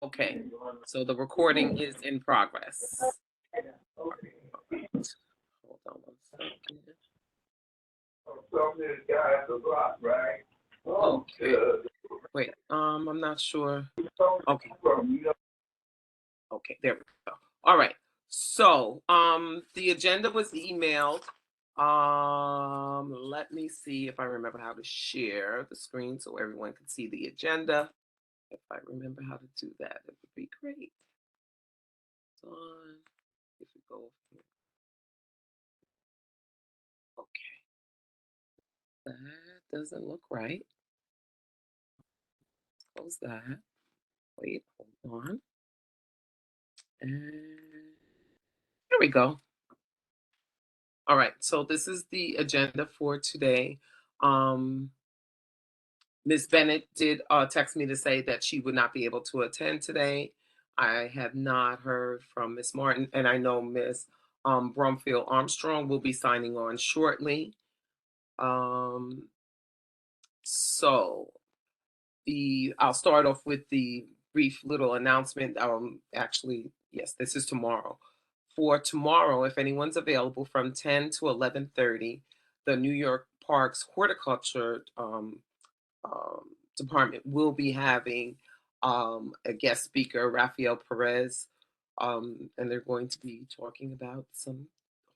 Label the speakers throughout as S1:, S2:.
S1: Okay, so the recording is in progress. Hold on one second. Okay, wait, I'm not sure. Okay, okay, there we go. All right, so, the agenda was emailed. Let me see if I remember how to share the screen so everyone can see the agenda. If I remember how to do that, it would be great. On, if we go here. Okay, that doesn't look right. Close that. Wait, hold on. And here we go. All right, so this is the agenda for today. Um, Ms. Bennett did text me to say that she would not be able to attend today. I have not heard from Miss Martin, and I know Miss Brumfield Armstrong will be signing on shortly. Um, so I'll start off with the brief little announcement. Actually, yes, this is tomorrow. For tomorrow, if anyone's available from 10 to 11:30, the New York Parks Horticulture Department will be having a guest speaker, Rafael Perez, and they're going to be talking about some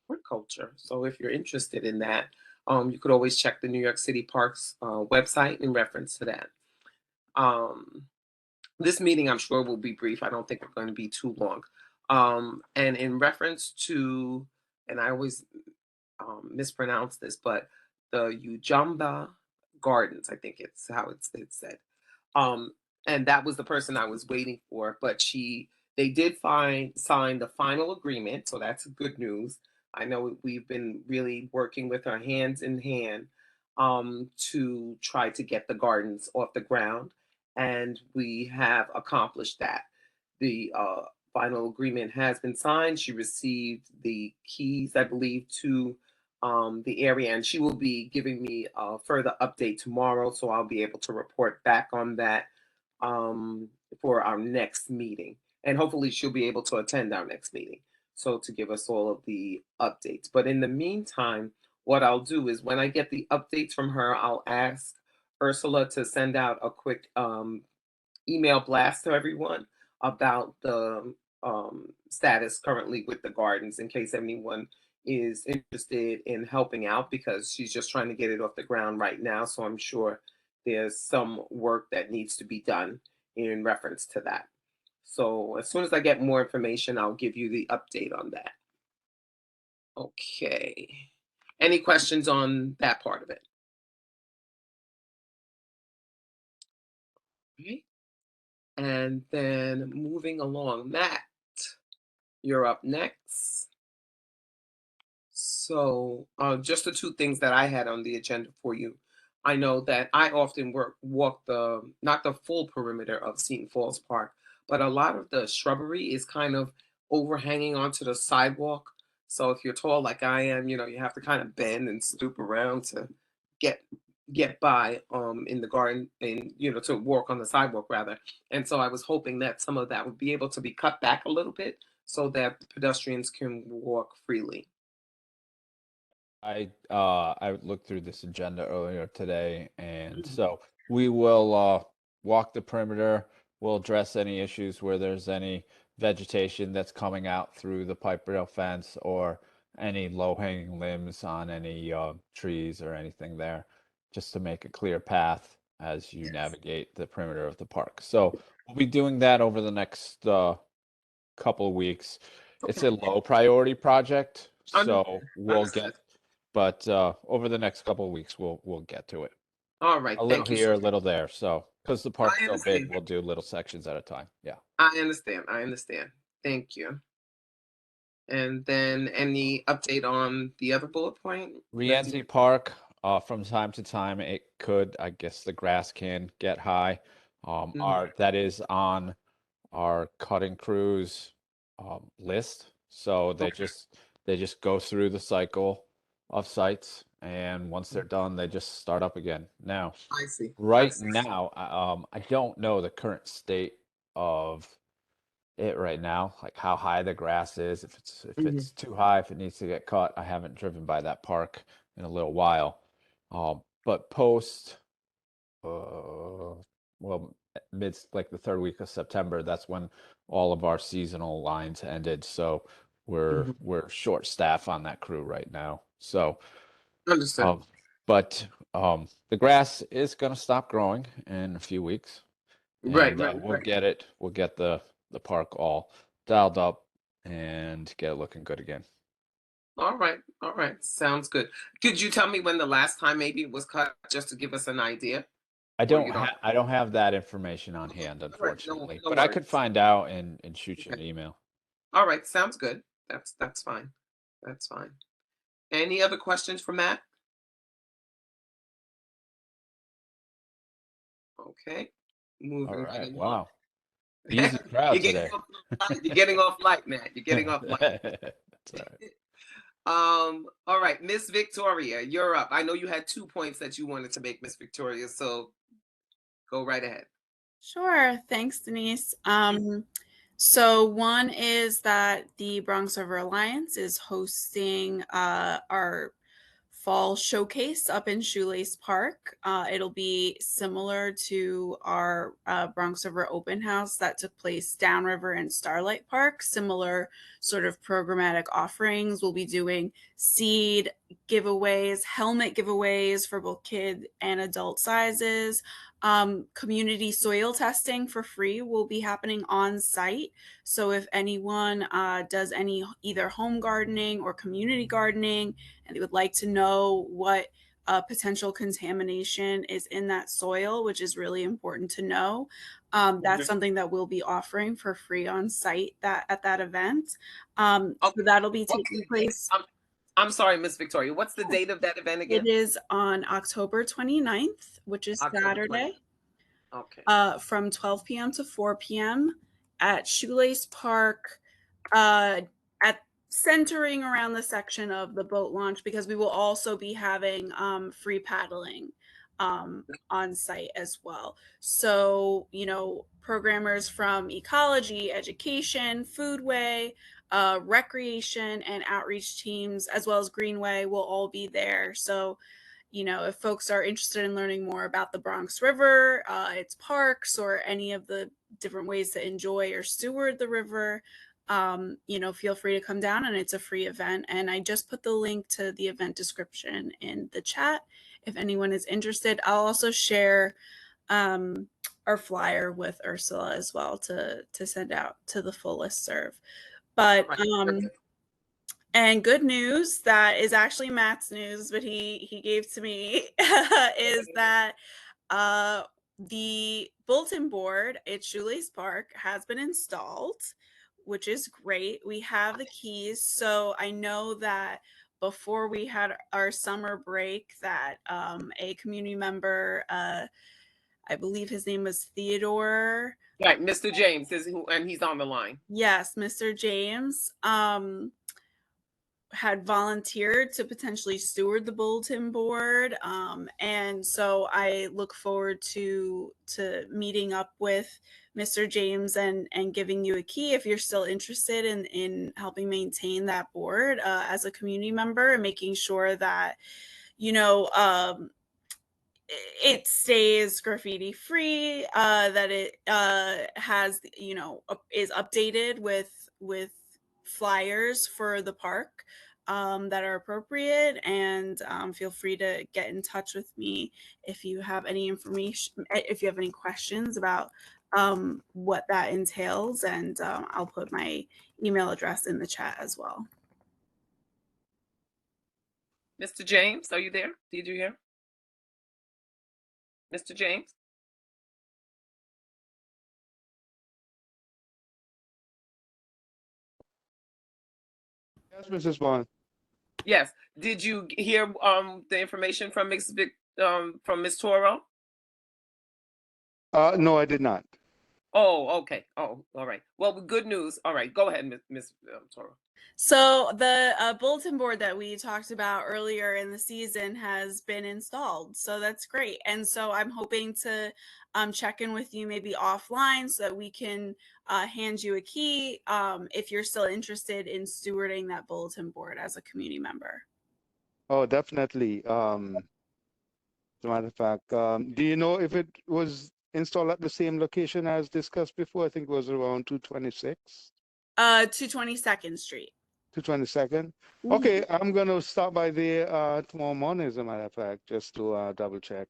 S1: horticulture. So if you're interested in that, you could always check the New York City Parks website in reference to that. Um, this meeting, I'm sure, will be brief. I don't think it's going to be too long. And in reference to, and I always mispronounce this, but the Ujamba Gardens, I think it's how it's said. Um, and that was the person I was waiting for, but they did sign the final agreement, so that's good news. I know we've been really working with our hands in hand to try to get the gardens off the ground, and we have accomplished that. The final agreement has been signed. She received the keys, I believe, to the area, and she will be giving me a further update tomorrow, so I'll be able to report back on that um, for our next meeting. And hopefully, she'll be able to attend our next meeting, so to give us all of the updates. But in the meantime, what I'll do is when I get the updates from her, I'll ask Ursula to send out a quick email blast to everyone about the status currently with the gardens in case anyone is interested in helping out because she's just trying to get it off the ground right now. So I'm sure there's some work that needs to be done in reference to that. So as soon as I get more information, I'll give you the update on that. Okay. Any questions on that part of it? Okay. And then moving along, Matt, you're up next. So, just the two things that I had on the agenda for you. I know that I often walk not the full perimeter of Seton Falls Park, but a lot of the shrubbery is kind of overhanging onto the sidewalk. So if you're tall like I am, you have to kind of bend and stoop around to get get by in the garden and to walk on the sidewalk rather. And so I was hoping that some of that would be able to be cut back a little bit so that pedestrians can walk freely.
S2: I looked through this agenda earlier today, and so we will walk the perimeter. We'll address any issues where there's any vegetation that's coming out through the pipe rail fence or any low-hanging limbs on any trees or anything there, just to make a clear path as you navigate the perimeter of the park. So we'll be doing that over the next couple of weeks. It's a low priority project, so we'll
S1: Understood.
S2: get, but over the next couple of weeks, we'll get to it.
S1: All right.
S2: A little
S1: Thank you
S2: here,
S1: so
S2: a
S1: much.
S2: little there. So because the park's
S1: I
S2: so big,
S1: understand.
S2: we'll do little sections at a time. Yeah.
S1: I understand. I understand. Thank you. And then any update on the other bullet point?
S2: Rienzi Park, from time to time, it could, I guess the grass can get high.
S1: Mhm.
S2: That is on our cutting crews list. So
S1: Okay.
S2: they just go through the cycle of sites, and once they're done, they just start up again. Now,
S1: I see. I
S2: right
S1: see.
S2: now, I don't know the current state of it right now, like how high the grass is, if
S1: Hmm.
S2: it's too high, if it needs to get cut. I haven't driven by that park in a little while. But post well, mid like the third week of September, that's when all of our seasonal lines ended. So
S1: Hmm.
S2: we're short staff on that crew right now. So
S1: Understood.
S2: um but the grass is gonna stop growing in a few weeks,
S1: Right,
S2: and
S1: right, right.
S2: we'll get the park all dialed up and get it looking good again.
S1: All right, all right. Sounds good. Could you tell me when the last time maybe it was cut, just to give us an idea, or you don't?
S2: I don't have that information on
S1: Okay.
S2: hand,
S1: All right, no,
S2: unfortunately,
S1: no
S2: but I could
S1: worries.
S2: find out and shoot you
S1: Okay.
S2: an email.
S1: All right, sounds good. That's fine. That's fine. Any other questions for Matt? Okay.
S2: All
S1: Moving right
S2: right.
S1: along.
S2: Wow. Easy crowd
S1: You're getting
S2: today.
S1: off light. You're getting off light, Matt. You're getting off light.
S2: That's all right.
S1: All right, Miss Victoria, you're up. I know you had 2 points that you wanted to make, Miss Victoria, so go right ahead.
S3: Sure. Thanks, Denise. So one is that the Bronx River Alliance is hosting our fall showcase up in Shoelace Park. It'll be similar to our Bronx River open house that took place downriver in Starlight Park. Similar sort of programmatic offerings. We'll be doing seed giveaways, helmet giveaways for both kid and adult sizes. Community soil testing for free will be happening on site. So if anyone does any either home gardening or community gardening, and they would like to know what potential contamination is in that soil, which is really important to know. That's
S1: Mhm.
S3: something that we'll be offering for free on site that at that event.
S1: Okay.
S3: So that'll be
S1: What's
S3: taking
S1: the date?
S3: place.
S1: I'm sorry, Miss Victoria. What's the date of that event
S3: It
S1: again?
S3: is on October 29th, which is
S1: October 20th.
S3: Saturday,
S1: Okay.
S3: from 12 p.m. to 4 p.m. at Shoelace Park, uh, at centering around the section of the boat launch, because we will also be having free paddling on site as well. So, programmers from ecology, education, foodway, recreation, and outreach teams, as well as Greenway, will all be there. So, if folks are interested in learning more about the Bronx River, its parks, or any of the different ways to enjoy or steward the river, feel free to come down, and it's a free event. And I just put the link to the event description in the chat if anyone is interested. I'll also share um, our flyer with Ursula as well to send out to the full listserv.
S1: All
S3: But
S1: right. Perfect.
S3: and good news that is actually Matt's news, but he gave to me is that uh, the bulletin board at Shoelace Park has been installed, which is great. We have the keys, so I know that before we had our summer break, that a community member, I believe his name was Theodore.
S1: Right, Mr. James is who, and he's on the line.
S3: Yes, Mr. James. Had volunteered to potentially steward the bulletin board, and so I look forward to meeting up with Mr. James and giving you a key if you're still interested in helping maintain that board as a community member, and making sure that you know it stays graffiti free, that it has is updated with flyers for the park that are appropriate. And feel free to get in touch with me if you have any information, if you have any questions about what that entails. And I'll put my email address in the chat as well.
S1: Mr. James, are you there? Did you hear? Mr. James?
S4: Yes, Mrs. Vaughn.
S1: Yes. Did you hear the information from from Miss Toro?
S4: No, I did not.
S1: Oh, okay. Oh, all right. Well, good news. All right, go ahead, Miss Toro.
S3: So the bulletin board that we talked about earlier in the season has been installed. So that's great. And so I'm hoping to check in with you maybe offline so that we can hand you a key if you're still interested in stewarding that bulletin board as a community member.
S4: Oh, definitely. As a matter of fact, do you know if it was installed at the same location as discussed before? I think it was around 226,
S3: 222nd Street.
S4: 222nd.
S3: Mhm.
S4: Okay, I'm gonna stop by there tomorrow morning, as a matter of fact, just to double check.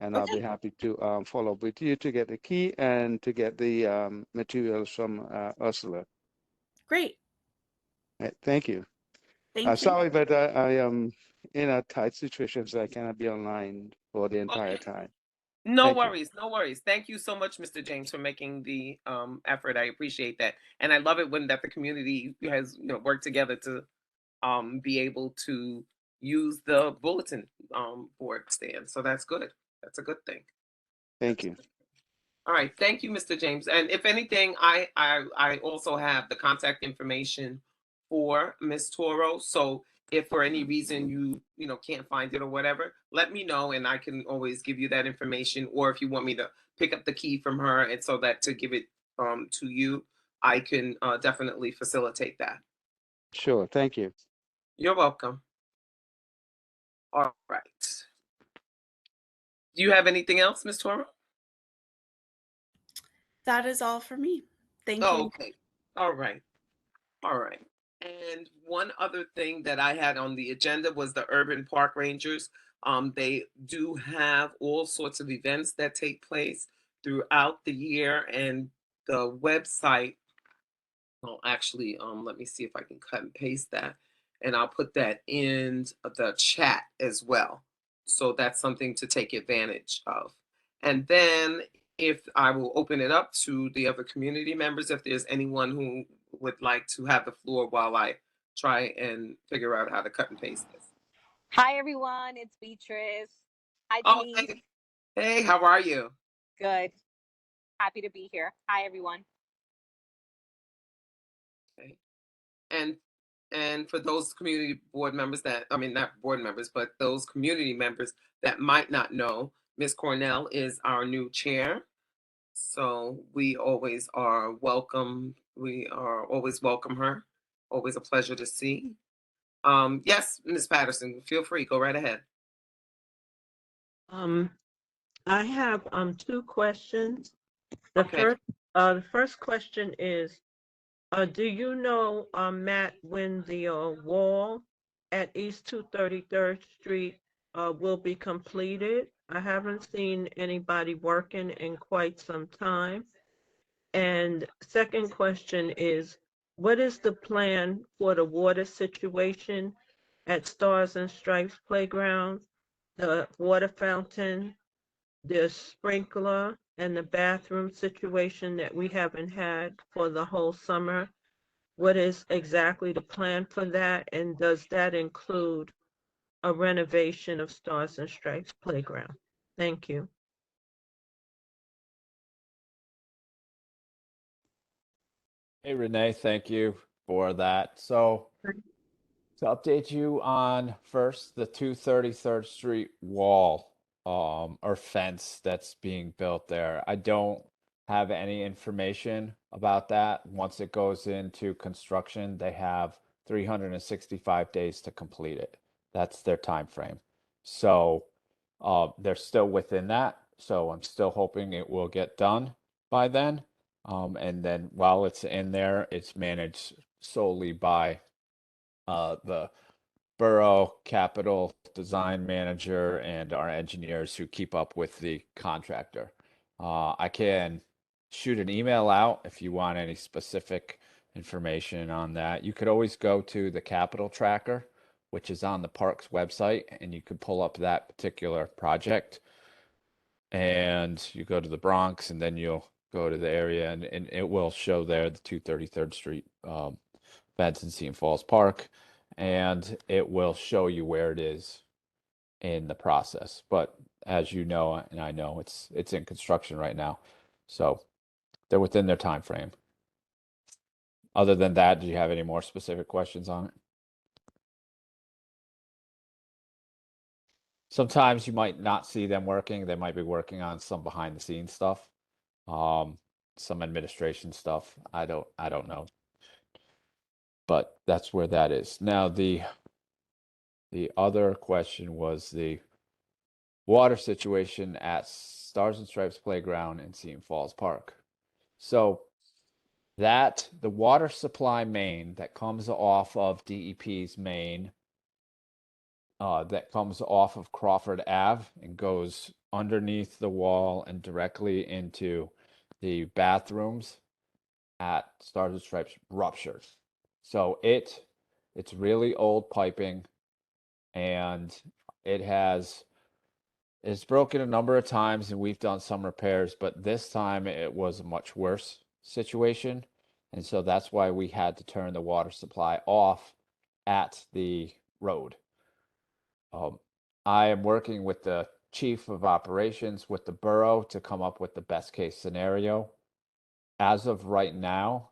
S4: And I'll be
S3: Okay,
S4: happy to follow up with you to get the key and to get the materials from Ursula.
S3: great.
S4: Thank you.
S3: Thank you.
S4: Sorry, but I am in a tight situation, so I cannot be online for the entire
S1: Okay.
S4: time.
S1: No
S4: Thank you.
S1: worries, no worries. Thank you so much, Mr. James, for making the effort. I appreciate that, and I love it when that the community has worked together to be able to use the bulletin board stand. So that's good. That's a good thing.
S4: Thank
S1: That's
S4: you.
S1: good. All right, thank you, Mr. James. And if anything, I also have the contact information for Miss Toro. So if for any reason you can't find it or whatever, let me know and I can always give you that information. Or if you want me to pick up the key from her and so that to give it to you, I can definitely facilitate that.
S4: Sure. Thank you.
S1: You're welcome. All right. Do you have anything else, Miss Toro?
S3: That is all for me. Thank
S1: Oh,
S3: you.
S1: okay. All right. All right. And one other thing that I had on the agenda was the Urban Park Rangers. They do have all sorts of events that take place throughout the year, and the website. Well, actually, let me see if I can cut and paste that, and I'll put that in the chat as well. So that's something to take advantage of. And then, if I will open it up to the other community members, if there's anyone who would like to have the floor while I try and figure out how to cut and paste this.
S5: Hi, everyone. It's Beatrice. Hi,
S1: Oh,
S5: Denise.
S1: hey, hey, how are you?
S5: Good. Happy to be here. Hi, everyone.
S1: Okay. And for those community board members that, I mean, not board members, but those community members that might not know, Miss Cornell is our new chair. So we always are welcome. We are always welcome her. Always a pleasure to see. Yes, Miss Patterson, feel free. Go right ahead.
S6: Um, I have two questions.
S1: Okay.
S6: The first question is, do you know, Matt, when the wall at East 233rd Street will be completed? I haven't seen anybody working in quite some time. And second question is, what is the plan for the water situation at Stars and Stripes Playground, the water fountain, the sprinkler, and the bathroom situation that we haven't had for the whole summer? What is exactly the plan for that? And does that include a renovation of Stars and Stripes Playground? Thank you.
S2: Hey, Renee, thank you for that. So, to update you on first the 233rd Street wall or fence that's being built there. I don't have any information about that. Once it goes into construction, they have 365 days to complete it. That's their time frame. So they're still within that. So I'm still hoping it will get done by then. And then while it's in there, it's managed solely by the borough capital design manager and our engineers who keep up with the contractor. I can shoot an email out if you want any specific information on that. You could always go to the capital tracker, which is on the parks website, and you could pull up that particular project. And you go to the Bronx, and then you'll go to the area, and it will show there the 233rd Street fence in Seton Falls Park, and it will show you where it is in the process. But as you know, and I know, it's in construction right now. So they're within their time frame. Other than that, do you have any more specific questions on it? Sometimes you might not see them working. They might be working on some behind the scenes stuff, some administration stuff. I don't know. But that's where that is. Now the other question was the water situation at Stars and Stripes Playground in Seton Falls Park. So the water supply main that comes off of DEP's main, that comes off of Crawford Ave and goes underneath the wall and directly into the bathrooms at Stars and Stripes ruptured. So it's really old piping, and it's broken a number of times, and we've done some repairs, but this time it was a much worse situation. And so that's why we had to turn the water supply off at the road. I am working with the chief of operations with the borough to come up with the best case scenario. As of right now,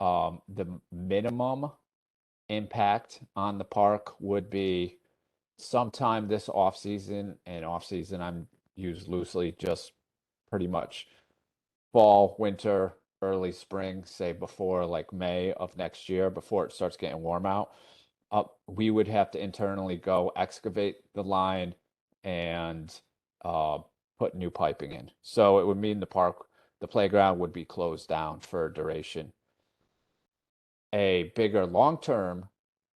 S2: the minimum impact on the park would be sometime this off season, and off season I'm used loosely, just pretty much fall, winter, early spring, say before like May of next year, before it starts getting warm out. We would have to internally go excavate the line and put new piping in. So it would mean the playground would be closed down for a duration. A bigger long-term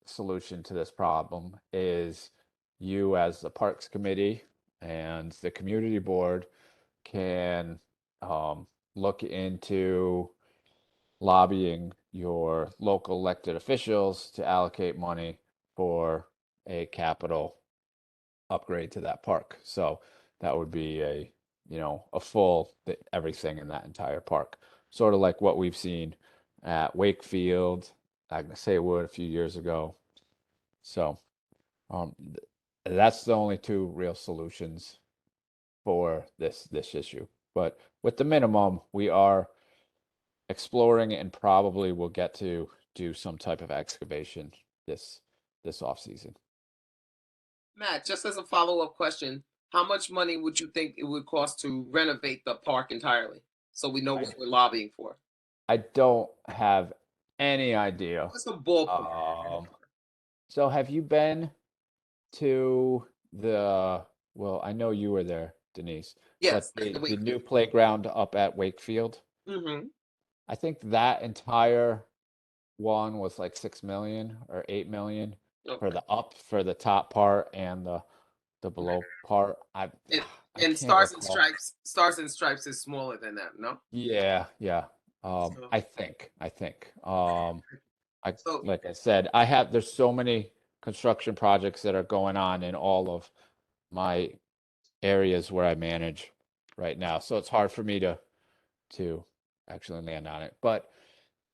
S2: solution to this problem is you as the Parks Committee and the Community Board can look into lobbying your local elected officials to allocate money for a capital upgrade to that park. So that would be a full everything in that entire park, sort of like what we've seen at Wakefield, Agnes Haywood a few years ago. So that's the only two real solutions for this issue. But with the minimum, we are exploring and probably will get to do some type of excavation this off season.
S1: Matt, just as a follow-up question, how much money would you think it would cost to renovate the park entirely? So we know what we're lobbying for.
S2: I don't have any idea.
S1: What's the ballpark?
S2: So have you been to well, I know you were there, Denise.
S1: Yes.
S2: But the new playground up at Wakefield?
S1: Mm-hmm.
S2: I think that entire one was like 6 million or 8 million for the top part and the below part. I
S1: And
S2: can't
S1: Stars and
S2: recall.
S1: Stars and Stripes is smaller than that, no?
S2: Yeah.
S1: So-
S2: I think.
S1: So
S2: Like I said, there's so many construction projects that are going on in all of my areas where I manage right now. So it's hard for me to actually land on it, but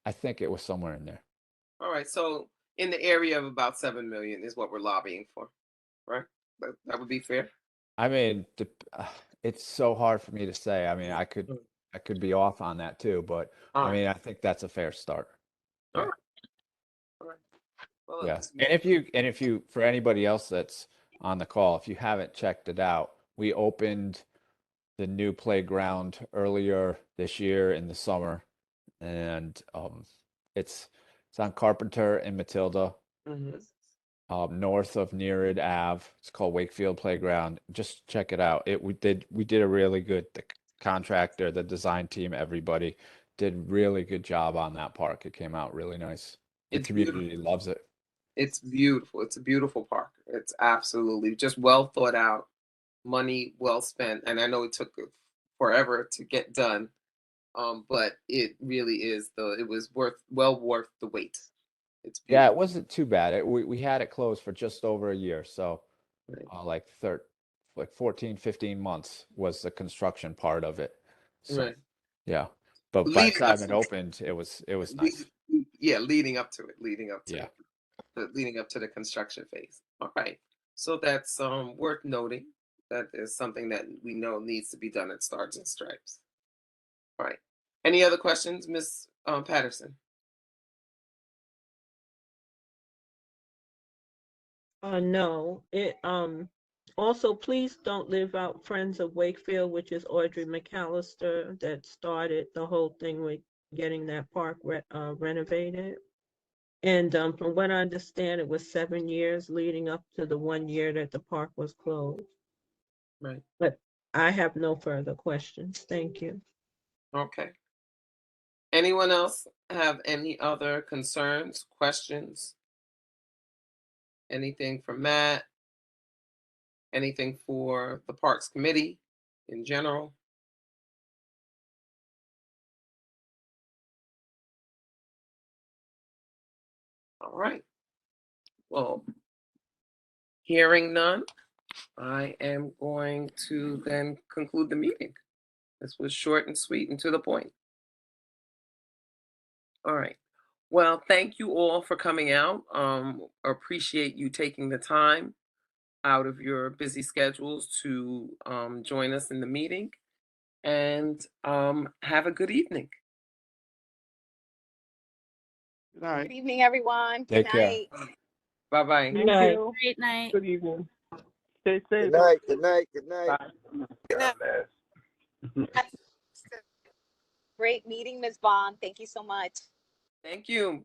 S2: I think it was somewhere in there.
S1: all right, so in the area of about 7 million is what we're lobbying for, right? That would be fair.
S2: I mean, it's so hard for me to say. I mean, I could be off on that too, but
S1: All
S2: I
S1: right.
S2: mean, I think that's a fair start.
S1: All
S2: Yeah.
S1: right. All right. Well,
S2: Yeah. And if you for anybody else that's on the call, if you haven't checked it out, we opened the new playground earlier this year in the summer, and it's on Carpenter and Matilda,
S1: Mhm.
S2: north of Nearwood Ave. It's called Wakefield Playground. Just check it out. We did a really good, the contractor, the design team, everybody did really good job on that park. It came out really nice. The
S1: It's
S2: community loves it.
S1: It's beautiful. It's a beautiful park. It's absolutely just well thought out, money well spent. And I know it took forever to get done, but it really is it was well worth the wait. It's
S2: Yeah,
S1: beautiful.
S2: it wasn't too bad. We had it closed for just over a year, so
S1: Right.
S2: like 14, 15 months was the construction part of it. So
S1: Right.
S2: yeah, but by the
S1: Leading up
S2: time it
S1: to
S2: opened, it was nice.
S1: yeah, leading up to it, leading up to
S2: Yeah.
S1: leading up to the construction phase. All right. So that's worth noting. That is something that we know needs to be done at Stars and Stripes. All right. Any other questions, Ms. Patterson?
S6: No. Also, please don't leave out Friends of Wakefield, which is Audrey McAllister that started the whole thing with getting that park renovated. And from what I understand, it was 7 years leading up to the 1 year that the park was closed.
S1: Right.
S6: But I have no further questions. Thank you.
S1: Okay. Anyone else have any other concerns, questions? Anything for Matt? Anything for the Parks Committee in general? All right. Well, hearing none, I am going to then conclude the meeting. This was short and sweet and to the point. All right. Well, thank you all for coming out. Appreciate you taking the time out of your busy schedules to join us in the meeting. And have a good evening.
S4: Good night.
S5: Good evening, everyone. Good
S2: Take care.
S5: night.
S1: Bye-bye.
S6: Good night.
S3: Great night.
S6: Good evening. Stay safe.
S7: Good night. Good night. Good night.
S5: Good night. Great meeting, Ms. Vaughn. Thank you so much.
S1: Thank you.